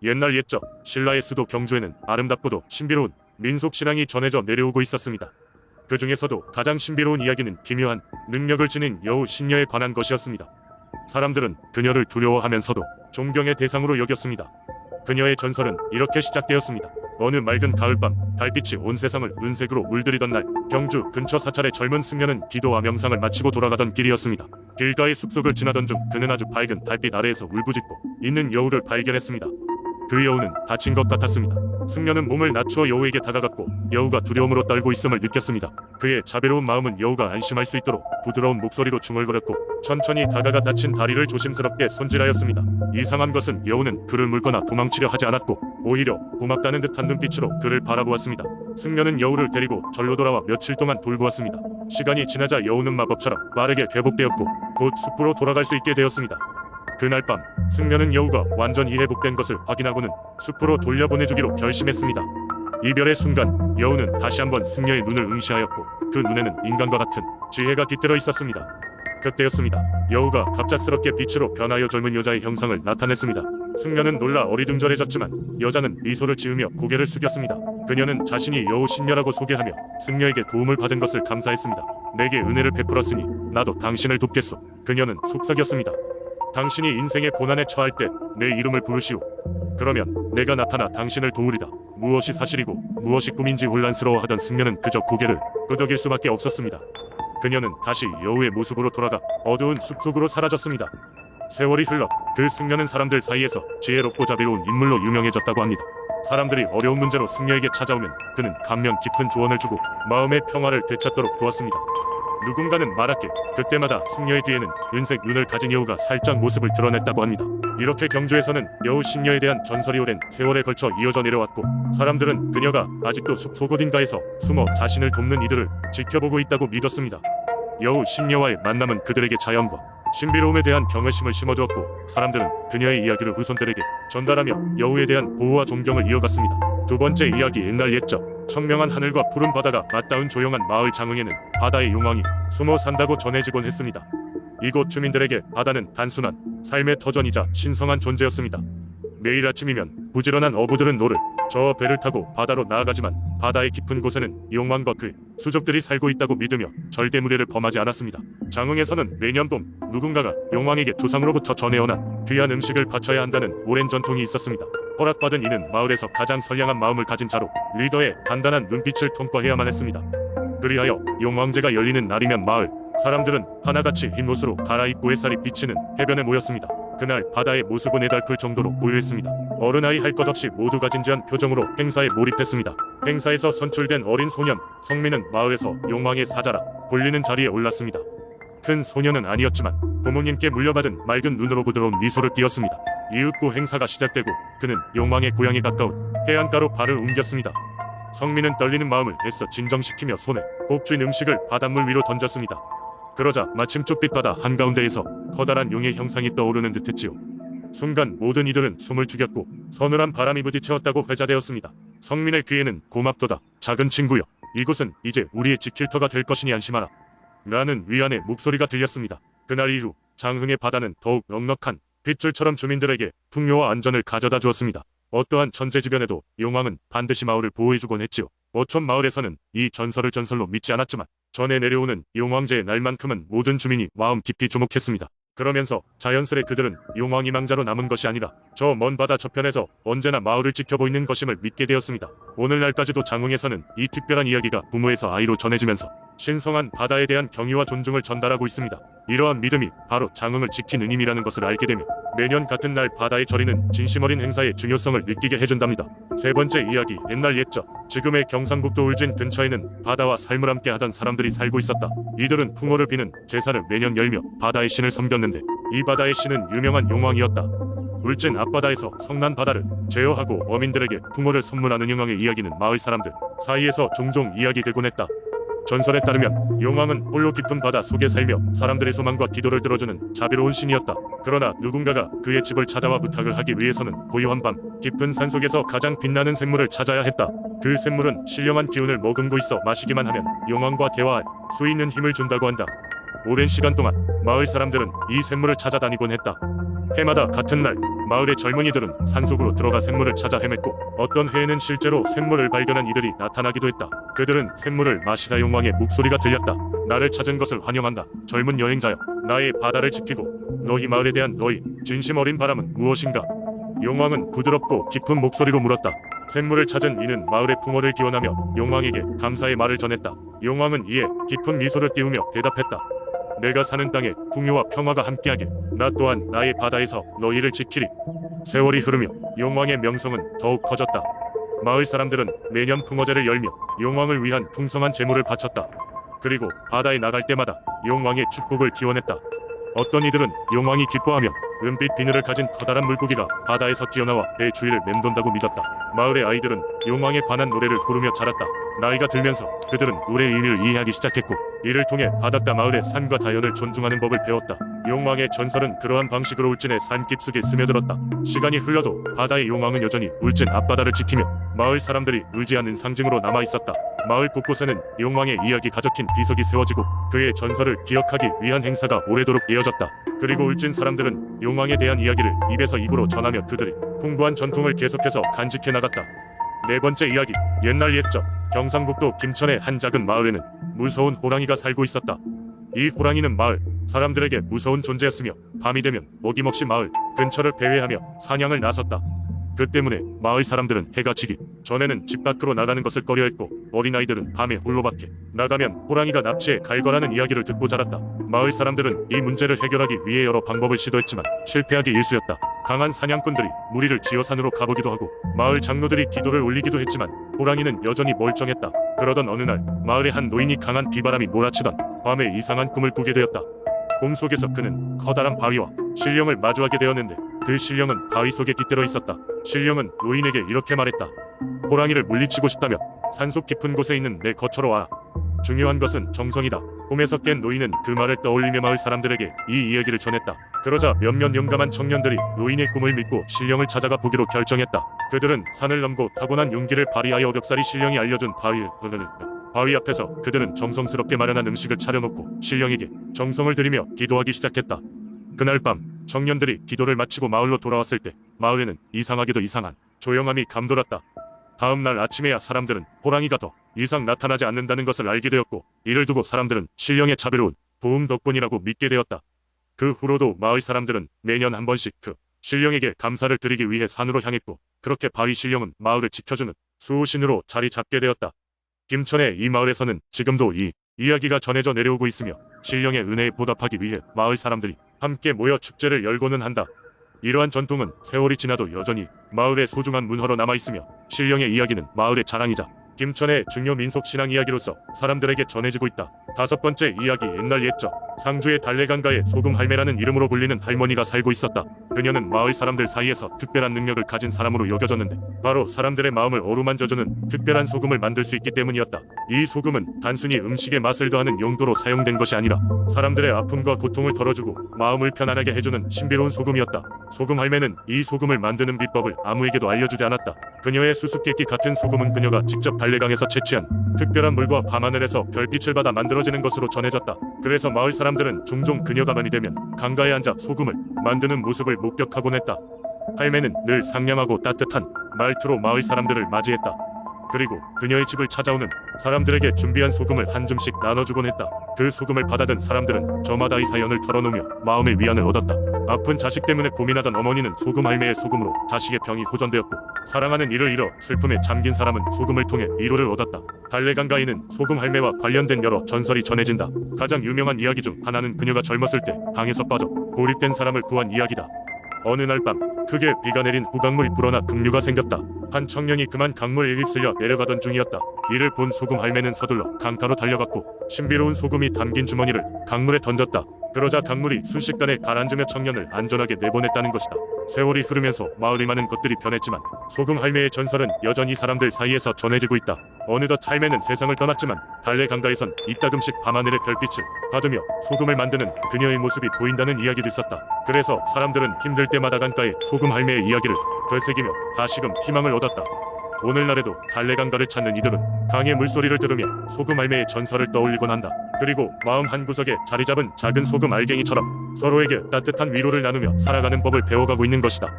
옛날 옛적 신라의 수도 경주에는 아름답고도 신비로운 민속신앙이 전해져 내려오고 있었습니다. 그 중에서도 가장 신비로운 이야기는 기묘한 능력을 지닌 여우 신녀에 관한 것이었습니다. 사람들은 그녀를 두려워하면서도 존경의 대상으로 여겼습니다. 그녀의 전설은 이렇게 시작되었습니다. 어느 맑은 가을밤, 달빛이 온 세상을 은색으로 물들이던 날, 경주 근처 사찰의 젊은 승려는 기도와 명상을 마치고 돌아가던 길이었습니다. 길가의 숲속을 지나던 중 그는 아주 밝은 달빛 아래에서 울부짖고 있는 여우를 발견했습니다. 그 여우는 다친 것 같았습니다. 승려는 몸을 낮추어 여우에게 다가갔고 여우가 두려움으로 떨고 있음을 느꼈습니다. 그의 자비로운 마음은 여우가 안심할 수 있도록 부드러운 목소리로 중얼거렸고 천천히 다가가 다친 다리를 조심스럽게 손질하였습니다. 이상한 것은 여우는 그를 물거나 도망치려 하지 않았고 오히려 고맙다는 듯한 눈빛으로 그를 바라보았습니다. 승려는 여우를 데리고 절로 돌아와 며칠 동안 돌보았습니다. 시간이 지나자 여우는 마법처럼 빠르게 회복되었고 곧 숲으로 돌아갈 수 있게 되었습니다. 그날 밤 승려는 여우가 완전히 회복된 것을 확인하고는 숲으로 돌려보내주기로 결심했습니다. 이별의 순간 여우는 다시 한번 승려의 눈을 응시하였고 그 눈에는 인간과 같은 지혜가 깃들어 있었습니다. 그때였습니다. 여우가 갑작스럽게 빛으로 변하여 젊은 여자의 형상을 나타냈습니다. 승려는 놀라 어리둥절해졌지만 여자는 미소를 지으며 고개를 숙였습니다. 그녀는 자신이 여우 신녀라고 소개하며 승려에게 도움을 받은 것을 감사했습니다. 내게 은혜를 베풀었으니 나도 당신을 돕겠소. 그녀는 속삭였습니다. 당신이 인생의 고난에 처할 때 내 이름을 부르시오. 그러면 내가 나타나 당신을 도우리다. 무엇이 사실이고 무엇이 꿈인지 혼란스러워하던 승려는 그저 고개를 끄덕일 수밖에 없었습니다. 그녀는 다시 여우의 모습으로 돌아가 어두운 숲속으로 사라졌습니다. 세월이 흘러 그 승려는 사람들 사이에서 지혜롭고 자비로운 인물로 유명해졌다고 합니다. 사람들이 어려운 문제로 승려에게 찾아오면 그는 감명 깊은 조언을 주고 마음의 평화를 되찾도록 도왔습니다. 누군가는 말하길 그때마다 승려의 뒤에는 은색 눈을 가진 여우가 살짝 모습을 드러냈다고 합니다. 이렇게 경주에서는 여우 신녀에 대한 전설이 오랜 세월에 걸쳐 이어져 내려왔고 사람들은 그녀가 아직도 숲속 어딘가에서 숨어 자신을 돕는 이들을 지켜보고 있다고 믿었습니다. 여우 신녀와의 만남은 그들에게 자연과 신비로움에 대한 경외심을 심어주었고 사람들은 그녀의 이야기를 후손들에게 전달하며 여우에 대한 보호와 존경을 이어갔습니다. 두 번째 이야기. 옛날 옛적 청명한 하늘과 푸른 바다가 맞닿은 조용한 마을 장흥에는 바다의 용왕이 숨어 산다고 전해지곤 했습니다. 이곳 주민들에게 바다는 단순한 삶의 터전이자 신성한 존재였습니다. 매일 아침이면 부지런한 어부들은 노를 저어 배를 타고 바다로 나아가지만 바다의 깊은 곳에는 용왕과 그 수족들이 살고 있다고 믿으며 절대 무례를 범하지 않았습니다. 장흥에서는 매년 봄 누군가가 용왕에게 조상으로부터 전해오는 귀한 음식을 바쳐야 한다는 오랜 전통이 있었습니다. 허락받은 이는 마을에서 가장 선량한 마음을 가진 자로 리더의 단단한 눈빛을 통과해야만 했습니다. 그리하여 용왕제가 열리는 날이면 마을 사람들은 하나같이 흰 옷으로 갈아입고 햇살이 비치는 해변에 모였습니다. 그날 바다의 모습은 애달플 정도로 고요했습니다. 어른아이 할 것 없이 모두가 진지한 표정으로 행사에 몰입했습니다. 행사에서 선출된 어린 소년 성민은 마을에서 용왕의 사자라 불리는 자리에 올랐습니다. 큰 소년은 아니었지만 부모님께 물려받은 맑은 눈으로 부드러운 미소를 띄었습니다. 이윽고 행사가 시작되고 그는 용왕의 고향에 가까운 해안가로 발을 옮겼습니다. 성민은 떨리는 마음을 애써 진정시키며 손에 꼭 쥔 음식을 바닷물 위로 던졌습니다. 그러자 마침 쭈빛 바다 한가운데에서 커다란 용의 형상이 떠오르는 듯했지요. 순간 모든 이들은 숨을 죽였고 서늘한 바람이 부딪혔다고 회자되었습니다. 성민의 귀에는 고맙도다 작은 친구여, 이곳은 이제 우리의 지킬터가 될 것이니 안심하라 라는 위안의 목소리가 들렸습니다. 그날 이후 장흥의 바다는 더욱 넉넉한 빗줄처럼 주민들에게 풍요와 안전을 가져다 주었습니다. 어떠한 천재지변에도 용왕은 반드시 마을을 보호해주곤 했지요. 어촌 마을에서는 이 전설을 전설로 믿지 않았지만 전해 내려오는 용왕제의 날만큼은 모든 주민이 마음 깊이 주목했습니다. 그러면서 자연스레 그들은 용왕이 망자로 남은 것이 아니라 저 먼 바다 저편에서 언제나 마을을 지켜보이는 것임을 믿게 되었습니다. 오늘날까지도 장흥에서는 이 특별한 이야기가 부모에서 아이로 전해지면서 신성한 바다에 대한 경의와 존중을 전달하고 있습니다. 이러한 믿음이 바로 장흥을 지키는 힘이라는 것을 알게 되며 매년 같은 날 바다에 절이는 진심 어린 행사의 중요성을 느끼게 해준답니다. 세 번째 이야기. 옛날 옛적 지금의 경상북도 울진 근처에는 바다와 삶을 함께 하던 사람들이 살고 있었다. 이들은 풍어를 비는 제사를 매년 열며 바다의 신을 섬겼는데 이 바다의 신은 유명한 용왕이었다. 울진 앞바다에서 성난 바다를 제어하고 어민들에게 풍어를 선물하는 용왕의 이야기는 마을 사람들 사이에서 종종 이야기되곤 했다. 전설에 따르면 용왕은 홀로 깊은 바다 속에 살며 사람들의 소망과 기도를 들어주는 자비로운 신이었다. 그러나 누군가가 그의 집을 찾아와 부탁을 하기 위해서는 고요한 밤 깊은 산속에서 가장 빛나는 샘물을 찾아야 했다. 그 샘물은 신령한 기운을 머금고 있어 마시기만 하면 용왕과 대화할 수 있는 힘을 준다고 한다. 오랜 시간 동안 마을 사람들은 이 샘물을 찾아다니곤 했다. 해마다 같은 날 마을의 젊은이들은 산속으로 들어가 샘물을 찾아 헤맸고 어떤 해에는 실제로 샘물을 발견한 이들이 나타나기도 했다. 그들은 샘물을 마시다 용왕의 목소리가 들렸다. 나를 찾은 것을 환영한다. 젊은 여행자여, 나의 바다를 지키고 너희 마을에 대한 너희 진심 어린 바람은 무엇인가? 용왕은 부드럽고 깊은 목소리로 물었다. 샘물을 찾은 이는 마을의 풍어를 기원하며 용왕에게 감사의 말을 전했다. 용왕은 이에 깊은 미소를 띄우며 대답했다. 내가 사는 땅에 풍요와 평화가 함께하길. 나 또한 나의 바다에서 너희를 지키리. 세월이 흐르며 용왕의 명성은 더욱 커졌다. 마을 사람들은 매년 풍어제를 열며 용왕을 위한 풍성한 제물을 바쳤다. 그리고 바다에 나갈 때마다 용왕의 축복을 기원했다. 어떤 이들은 용왕이 기뻐하며 은빛 비늘을 가진 커다란 물고기가 바다에서 튀어나와 배 주위를 맴돈다고 믿었다. 마을의 아이들은 용왕에 관한 노래를 부르며 자랐다. 나이가 들면서 그들은 노래의 의미를 이해하기 시작했고 이를 통해 바닷가 마을의 산과 자연을 존중하는 법을 배웠다. 용왕의 전설은 그러한 방식으로 울진의 산 깊숙이 스며들었다. 시간이 흘러도 바다의 용왕은 여전히 울진 앞바다를 지키며 마을 사람들이 의지하는 상징으로 남아있었다. 마을 곳곳에는 용왕의 이야기가 적힌 비석이 세워지고 그의 전설을 기억하기 위한 행사가 오래도록 이어졌다. 그리고 울진 사람들은 용왕에 대한 이야기를 입에서 입으로 전하며 그들의 풍부한 전통을 계속해서 간직해 나갔다. 네 번째 이야기, 옛날 옛적 경상북도 김천의 한 작은 마을에는 무서운 호랑이가 살고 있었다. 이 호랑이는 마을 사람들에게 무서운 존재였으며 밤이 되면 어김없이 마을 근처를 배회하며 사냥을 나섰다. 그 때문에 마을 사람들은 해가 지기 전에는 집 밖으로 나가는 것을 꺼려했고 어린아이들은 밤에 홀로 밖에 나가면 호랑이가 납치해 갈 거라는 이야기를 듣고 자랐다. 마을 사람들은 이 문제를 해결하기 위해 여러 방법을 시도했지만 실패하기 일쑤였다. 강한 사냥꾼들이 무리를 지어 산으로 가보기도 하고 마을 장로들이 기도를 올리기도 했지만 호랑이는 여전히 멀쩡했다. 그러던 어느 날 마을의 한 노인이 강한 비바람이 몰아치던 밤에 이상한 꿈을 꾸게 되었다. 꿈속에서 그는 커다란 바위와 신령을 마주하게 되었는데 그 신령은 바위 속에 깃들어 있었다. 신령은 노인에게 이렇게 말했다. 호랑이를 물리치고 싶다면 산속 깊은 곳에 있는 내 거처로 와. 중요한 것은 정성이다. 꿈에서 깬 노인은 그 말을 떠올리며 마을 사람들에게 이 이야기를 전했다. 그러자 몇몇 용감한 청년들이 노인의 꿈을 믿고 신령을 찾아가 보기로 결정했다. 그들은 산을 넘고 타고난 용기를 발휘하여 어렵사리 신령이 알려준 바위 앞에서 그들은 정성스럽게 마련한 음식을 차려놓고 신령에게 정성을 들이며 기도하기 시작했다. 그날 밤 청년들이 기도를 마치고 마을로 돌아왔을 때 마을에는 이상하게도 이상한 조용함이 감돌았다. 다음 날 아침에야 사람들은 호랑이가 더 이상 나타나지 않는다는 것을 알게 되었고 이를 두고 사람들은 신령의 자비로운 도움 덕분이라고 믿게 되었다. 그 후로도 마을 사람들은 매년 한 번씩 그 신령에게 감사를 드리기 위해 산으로 향했고 그렇게 바위 신령은 마을을 지켜주는 수호신으로 자리 잡게 되었다. 김천의 이 마을에서는 지금도 이 이야기가 전해져 내려오고 있으며 신령의 은혜에 보답하기 위해 마을 사람들이 함께 모여 축제를 열고는 한다. 이러한 전통은 세월이 지나도 여전히 마을의 소중한 문화로 남아있으며 신령의 이야기는 마을의 자랑이자 김천의 중요 민속 신앙 이야기로서 사람들에게 전해지고 있다. 다섯 번째 이야기, 옛날 옛적 상주의 달래강가에 소금할매라는 이름으로 불리는 할머니가 살고 있었다. 그녀는 마을 사람들 사이에서 특별한 능력을 가진 사람으로 여겨졌는데 바로 사람들의 마음을 어루만져주는 특별한 소금을 만들 수 있기 때문이었다. 이 소금은 단순히 음식의 맛을 더하는 용도로 사용된 것이 아니라 사람들의 아픔과 고통을 덜어주고 마음을 편안하게 해주는 신비로운 소금이었다. 소금할매는 이 소금을 만드는 비법을 아무에게도 알려주지 않았다. 그녀의 수수께끼 같은 소금은 그녀가 직접 달래강에서 채취한 특별한 물과 밤하늘에서 별빛을 받아 만들어지는 것으로 전해졌다. 그래서 마을 사람들은 종종 그녀가 밤이 되면 강가에 앉아 소금을 만드는 모습을 목격하곤 했다. 할매는 늘 상냥하고 따뜻한 말투로 마을 사람들을 맞이했다. 그리고 그녀의 집을 찾아오는 사람들에게 준비한 소금을 한 줌씩 나눠주곤 했다. 그 소금을 받아든 사람들은 저마다 이 사연을 털어놓으며 마음의 위안을 얻었다. 아픈 자식 때문에 고민하던 어머니는 소금 할매의 소금으로 자식의 병이 호전되었고 사랑하는 이를 잃어 슬픔에 잠긴 사람은 소금을 통해 위로를 얻었다. 달래강가에는 소금 할매와 관련된 여러 전설이 전해진다. 가장 유명한 이야기 중 하나는 그녀가 젊었을 때 강에서 빠져 고립된 사람을 구한 이야기다. 어느 날 밤 크게 비가 내린 후 강물이 불어나 급류가 생겼다. 한 청년이 그만 강물에 휩쓸려 내려가던 중이었다. 이를 본 소금 할매는 서둘러 강가로 달려갔고 신비로운 소금이 담긴 주머니를 강물에 던졌다. 그러자 강물이 순식간에 가라앉으며 청년을 안전하게 내보냈다는 것이다. 세월이 흐르면서 마을의 많은 것들이 변했지만 소금 할매의 전설은 여전히 사람들 사이에서 전해지고 있다. 어느덧 할매는 세상을 떠났지만 달래강가에선 이따금씩 밤하늘의 별빛을 받으며 소금을 만드는 그녀의 모습이 보인다는 이야기도 있었다. 그래서 사람들은 힘들 때마다 강가에 소금 할매의 이야기를 되새기며 다시금 희망을 얻었다. 오늘날에도 달래강가를 찾는 이들은 강의 물소리를 들으며 소금 할매의 전설을 떠올리곤 한다. 그리고 마음 한구석에 자리잡은 작은 소금 알갱이처럼 서로에게 따뜻한 위로를 나누며 살아가는 법을 배워가고 있는 것이다.